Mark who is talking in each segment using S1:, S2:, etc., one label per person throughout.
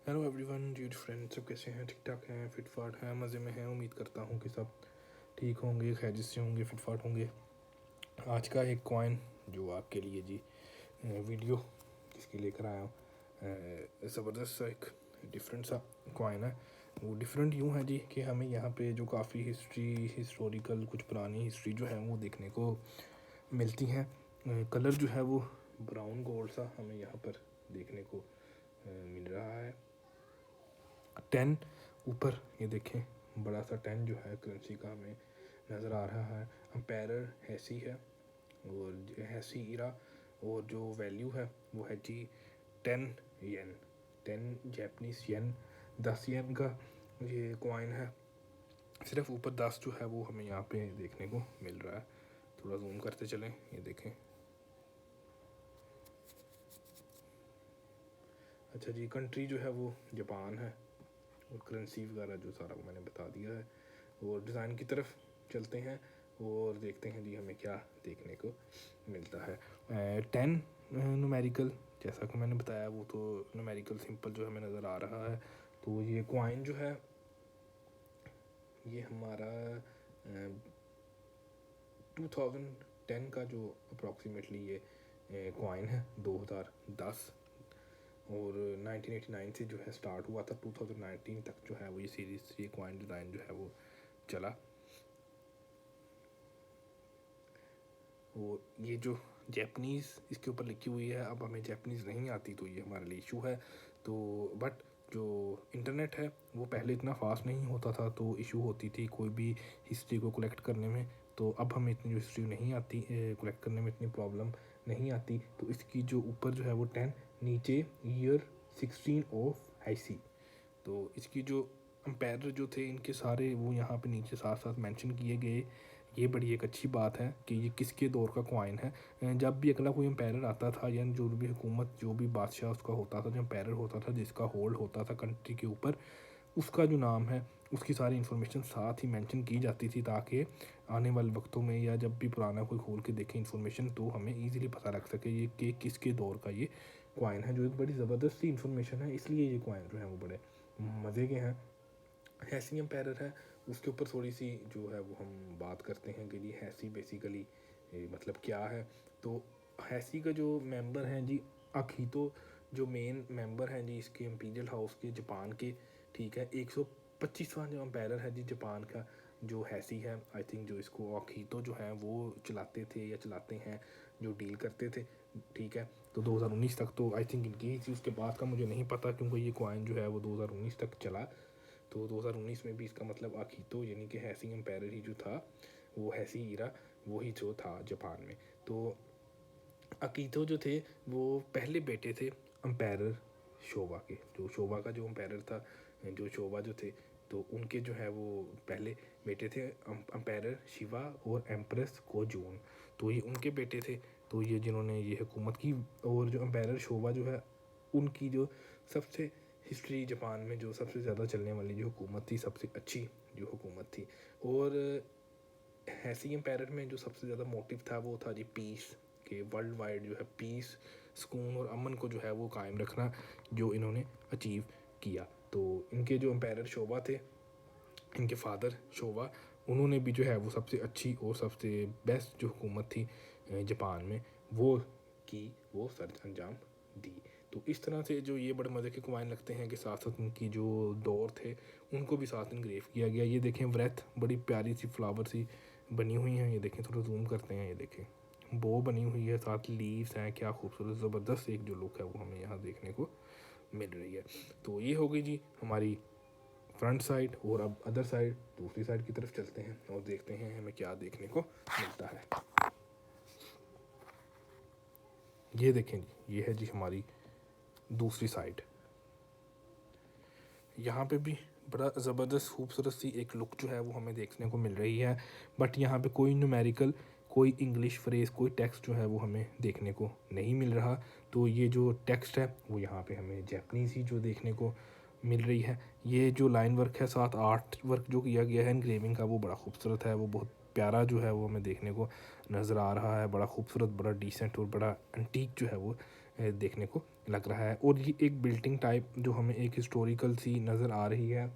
S1: Hello everyone, dear friends, सब कैसे हैं? ठीक ठाक हैं, फिट फाट हैं, मज़े में हैं। उम्मीद करता हूँ कि सब ठीक होंगे, खैरियत से होंगे, फिट फाट होंगे। आज का एक कॉइन जो आपके लिए जी वीडियो जिसकी लेकर आया हूँ, ज़बरदस्त सा एक डिफरेंट सा कॉइन है। वो डिफरेंट यूँ है जी कि हमें यहाँ पे जो काफ़ी हिस्टोरिकल कुछ पुरानी हिस्ट्री जो है वो देखने को मिलती हैं। कलर जो है वो ब्राउन गोल्ड सा हमें यहाँ पर देखने को मिल रहा है। 10 ऊपर ये देखें, बड़ा सा 10 जो है करेंसी का हमें नज़र आ रहा है। अम्पेरर हैसी है और हैसी इरा, और जो वैल्यू है वो है जी 10 येन, 10 जैपनीज येन, 10 येन का ये कॉइन है। सिर्फ ऊपर 10 जो है वो हमें यहाँ पे देखने को मिल रहा है। थोड़ा जूम करते चलें, ये देखें। अच्छा जी, कंट्री जो है वो जापान है और करेंसी वगैरह जो सारा मैंने बता दिया है। और डिज़ाइन की तरफ चलते हैं और देखते हैं जी हमें क्या देखने को मिलता है। 10 न्यूमेरिकल, जैसा कि मैंने बताया, वो तो न्यूमेरिकल सिंपल जो हमें नज़र आ रहा है। तो ये कॉइन जो है ये हमारा 2010 का जो अप्रॉक्सीमेटली ये कॉइन है 2010, और 1989 से जो है स्टार्ट हुआ था। 2019 तक जो है वो ये सीरीज़, ये कॉइन डिज़ाइन जो है वो चला। और ये जो जैपनीज़ इसके ऊपर लिखी हुई है, अब हमें जैपनीज़ नहीं आती तो ये हमारे लिए इशू है। तो बट जो इंटरनेट है वो पहले इतना फास्ट नहीं होता था, तो इशू होती थी कोई भी हिस्ट्री को कलेक्ट करने में। तो अब हमें इतनी जो हिस्ट्री नहीं आती, कलेक्ट करने में इतनी प्रॉब्लम नहीं आती। तो इसकी जो ऊपर जो है वो 10, नीचे ईयर 16 ऑफ हैसी। तो इसकी जो अम्पायर जो थे इनके सारे वो यहाँ पे नीचे साथ साथ मेंशन किए गए। ये बड़ी एक अच्छी बात है कि ये किसके दौर का कॉइन है। जब भी अगला कोई अम्पायर आता था या जो भी हुकूमत, जो भी बादशाह उसका होता था, जो अम्पायर होता था, जिसका होल्ड होता था कंट्री के ऊपर, उसका जो नाम है उसकी सारी इन्फॉर्मेशन साथ ही मेंशन की जाती थी, ताकि आने वाले वक्तों में या जब भी पुराना कोई खोल के देखे इन्फॉर्मेशन तो हमें ईज़िली पता लग सके ये कि किसके दौर का ये कॉइन है। जो एक बड़ी ज़बरदस्त सी इन्फॉर्मेशन है, इसलिए ये कॉइन जो है वो बड़े मज़े के हैं। हैसी एम्पायर है, उसके ऊपर थोड़ी सी जो है वो हम बात करते हैं कि जी हैसी बेसिकली मतलब क्या है। तो हैसी का जो मेंबर हैं जी अखीतो, जो मेन मेंबर हैं जी इसके इम्पीरियल हाउस के जापान के, ठीक है। 125वां जो एम्पायर है जी जापान का जो हैसी है, आई थिंक जो इसको अखीतो जो है वो चलाते थे या चलाते हैं, जो डील करते थे, ठीक है। तो 2019 तक तो आई थिंक इनकी ही थी, उसके बाद का मुझे नहीं पता क्योंकि ये कॉइन जो है वो 2019 तक चला। तो 2019 में भी इसका मतलब अकीतो यानी कि हैसी एम्पायर ही जो था, वो हैसी ईरा वही जो था जापान में। तो अकीतो जो थे वो पहले बेटे थे एम्पायर शोवा के। जो शोवा का जो एम्पायर था, जो शोवा जो थे, तो उनके जो है वो पहले बेटे थे एम्पायर शिवा और एम्प्रेस कोजून। तो ये उनके बेटे थे, तो ये जिन्होंने ये हुकूमत की। और जो एम्पायर शोवा जो है उनकी जो सबसे हिस्ट्री जापान में जो सबसे ज़्यादा चलने वाली जो हुकूमत थी, सबसे अच्छी जो हुकूमत थी। और हैसी एम्पायर में जो सबसे ज़्यादा मोटिव था वो था जी पीस, के वर्ल्ड वाइड जो है पीस, सुकून और अमन को जो है वो कायम रखना, जो इन्होंने अचीव किया। तो इनके जो एम्पायर शोभा थे, इनके फादर शोभा, उन्होंने भी जो है वो सबसे अच्छी और सबसे बेस्ट जो हुकूमत थी जापान में वो की, वो सर अंजाम दी। तो इस तरह से जो ये बड़े मज़े के कॉइन लगते हैं कि साथ साथ उनकी जो दौर थे उनको भी साथ इनग्रेव किया गया। ये देखें व्रत, बड़ी प्यारी सी फ्लावर सी बनी हुई हैं। ये देखें, थोड़ा जूम करते हैं, ये देखें बो बनी हुई है, साथ लीव्स हैं, क्या खूबसूरत ज़बरदस्त एक जो लुक है वो हमें यहाँ देखने को मिल रही है। तो ये हो गई जी हमारी फ्रंट साइड। और अब अदर साइड, दूसरी साइड की तरफ चलते हैं और देखते हैं हमें क्या देखने को मिलता है। ये देखें जी, ये है जी हमारी दूसरी साइड। यहाँ पे भी बड़ा ज़बरदस्त खूबसूरत सी एक लुक जो है वो हमें देखने को मिल रही है। बट यहाँ पे कोई न्यूमेरिकल, कोई इंग्लिश फ्रेज़, कोई टेक्स्ट जो है वो हमें देखने को नहीं मिल रहा। तो ये जो टेक्स्ट है वो यहाँ पे हमें जैपनीज़ ही जो देखने को मिल रही है। ये जो लाइन वर्क है, साथ आर्ट वर्क जो किया गया है इनग्रेविंग का, वो बड़ा खूबसूरत है। वो बहुत प्यारा जो है वो हमें देखने को नज़र आ रहा है, बड़ा खूबसूरत, बड़ा डिसेंट और बड़ा एंटीक जो है वो देखने को लग रहा है। और ये एक बिल्डिंग टाइप जो हमें एक हिस्टोरिकल सी नज़र आ रही है।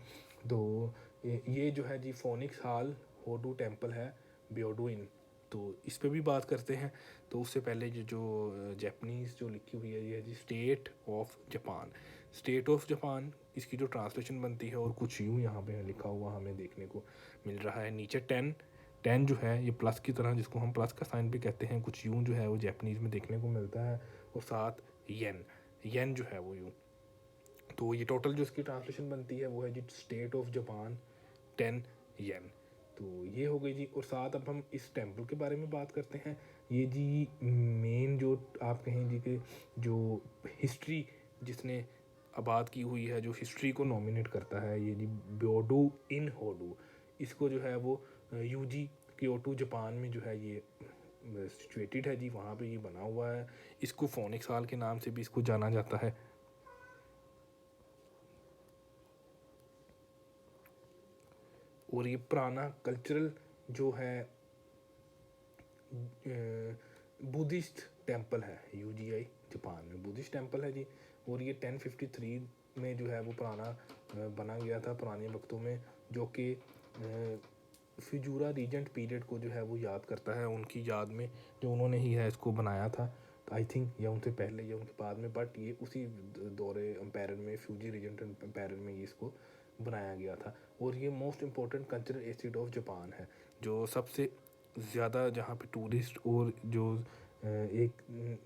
S1: तो ये जो है जी फोनिक्स हॉल होडू टेम्पल है ब्योडुइन। तो इस पे भी बात करते हैं। तो उससे पहले जो जापानीज़ जो लिखी हुई है ये है जी state of Japan. State of Japan इसकी जो ट्रांसलेशन बनती है और कुछ यूँ यहाँ पे लिखा हुआ हमें देखने को मिल रहा है। नीचे 10 10 जो है ये प्लस की तरह, जिसको हम प्लस का साइन भी कहते हैं, कुछ यूँ जो है वो जापानीज़ में देखने को मिलता है। और साथ येन, येन जो है वो यूँ। तो ये टोटल जो इसकी ट्रांसलेशन बनती है वो है जी स्टेट ऑफ जापान 10 येन। तो ये हो गई जी। और साथ अब हम इस टेम्पल के बारे में बात करते हैं। ये जी मेन जो आप कहें जी कि जो हिस्ट्री जिसने आबाद की हुई है, जो हिस्ट्री को नॉमिनेट करता है, ये जी ब्योडू इन होडू। इसको जो है वो यूजी क्योटो जापान में जो है ये सिचुएटेड है जी, वहाँ पे ये बना हुआ है। इसको फोनिक्स हॉल के नाम से भी इसको जाना जाता है। और ये पुराना कल्चरल जो है बुद्धिस्ट टेम्पल है, यूजीआई जापान में बुद्धिस्ट टेम्पल है जी। और ये 1053 में जो है वो पुराना बना गया था पुराने वक्तों में, जो कि फिजूरा रीजेंट पीरियड को जो है वो याद करता है, उनकी याद में जो उन्होंने ही है इसको बनाया था। तो आई थिंक या उनसे पहले या उनके बाद में, बट ये उसी दौरे एम्पायर में, फ्यूजी रीजेंट एम्पायर में ये इसको बनाया गया था। और ये most important cultural asset of Japan है, जो सबसे ज़्यादा जहाँ पे टूरिस्ट और जो एक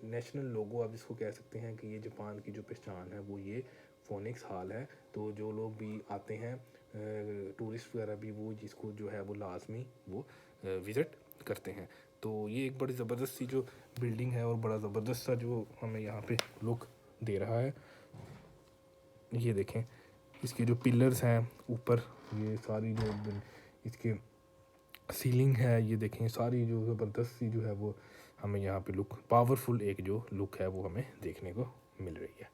S1: नेशनल लोगो आप इसको कह सकते हैं कि ये जापान की जो पहचान है वो ये फोनिक्स हॉल है। तो जो लोग भी आते हैं टूरिस्ट वगैरह भी, वो जिसको जो है वो लाजमी वो विज़िट करते हैं। तो ये एक बड़ी ज़बरदस्त सी जो बिल्डिंग है और बड़ा ज़बरदस्त सा जो हमें यहाँ पे लुक दे रहा है। ये देखें इसके जो पिलर्स हैं ऊपर, ये सारी जो इसके सीलिंग है, ये देखें सारी जो ज़बरदस्त सी जो है वो हमें यहाँ पे लुक, पावरफुल एक जो लुक है वो हमें देखने को मिल रही है।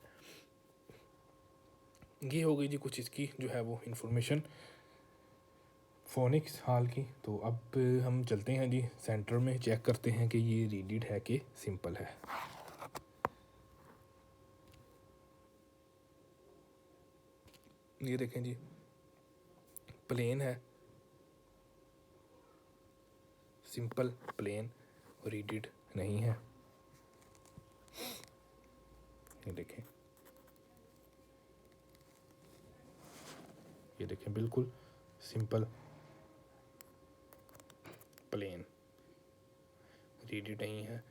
S1: ये हो गई जी कुछ इसकी जो है वो इंफॉर्मेशन फोनिक्स हॉल की। तो अब हम चलते हैं जी सेंटर में, चेक करते हैं कि ये रीडिड है कि सिंपल है। ये देखें जी प्लेन है, सिंपल प्लेन, रीडिड नहीं है। ये देखें, ये देखें बिल्कुल सिंपल प्लेन, रीडिड नहीं है।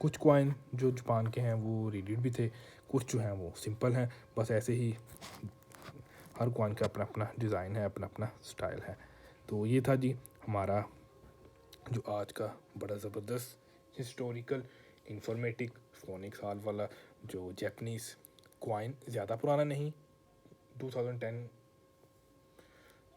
S1: कुछ कॉइन जो जापान के हैं वो रीडिड भी थे, कुछ जो हैं वो सिंपल हैं। बस ऐसे ही हर कॉइन का अपना अपना डिज़ाइन है, अपना अपना स्टाइल है। तो ये था जी हमारा जो आज का बड़ा ज़बरदस्त हिस्टोरिकल इंफॉर्मेटिव फोनिक्स हॉल वाला जो जापानीज़ कॉइन, ज़्यादा पुराना नहीं, 2010,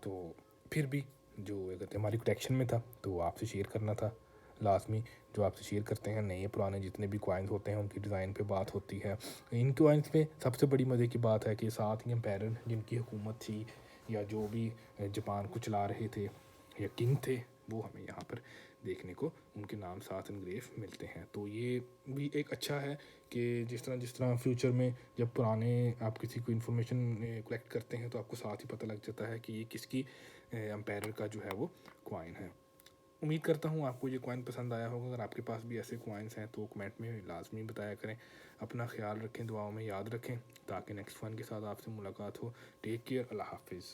S1: तो फिर भी जो कहते हमारी कलेक्शन में था तो आपसे शेयर करना था लाजमी। जो आपसे शेयर करते हैं नए पुराने जितने भी कॉइन्स होते हैं उनकी डिज़ाइन पे बात होती है। इन कॉइन्स में सबसे बड़ी मज़े की बात है कि साथ ही एम्पायर जिनकी हुकूमत थी या जो भी जापान को चला रहे थे या किंग थे, वो हमें यहाँ पर देखने को उनके नाम साथ इनग्रेव मिलते हैं। तो ये भी एक अच्छा है कि जिस तरह फ्यूचर में जब पुराने आप किसी को इन्फॉर्मेशन कलेक्ट करते हैं तो आपको साथ ही पता लग जाता है कि ये किसकी एम्पायर का जो है वो कॉइन है। उम्मीद करता हूँ आपको ये कॉइन पसंद आया होगा। अगर आपके पास भी ऐसे कॉइन्स हैं तो कमेंट में लाजमी बताया करें। अपना ख्याल रखें, दुआओं में याद रखें, ताकि नेक्स्ट वन के साथ आपसे मुलाकात हो। टेक केयर, अल्लाह हाफिज़।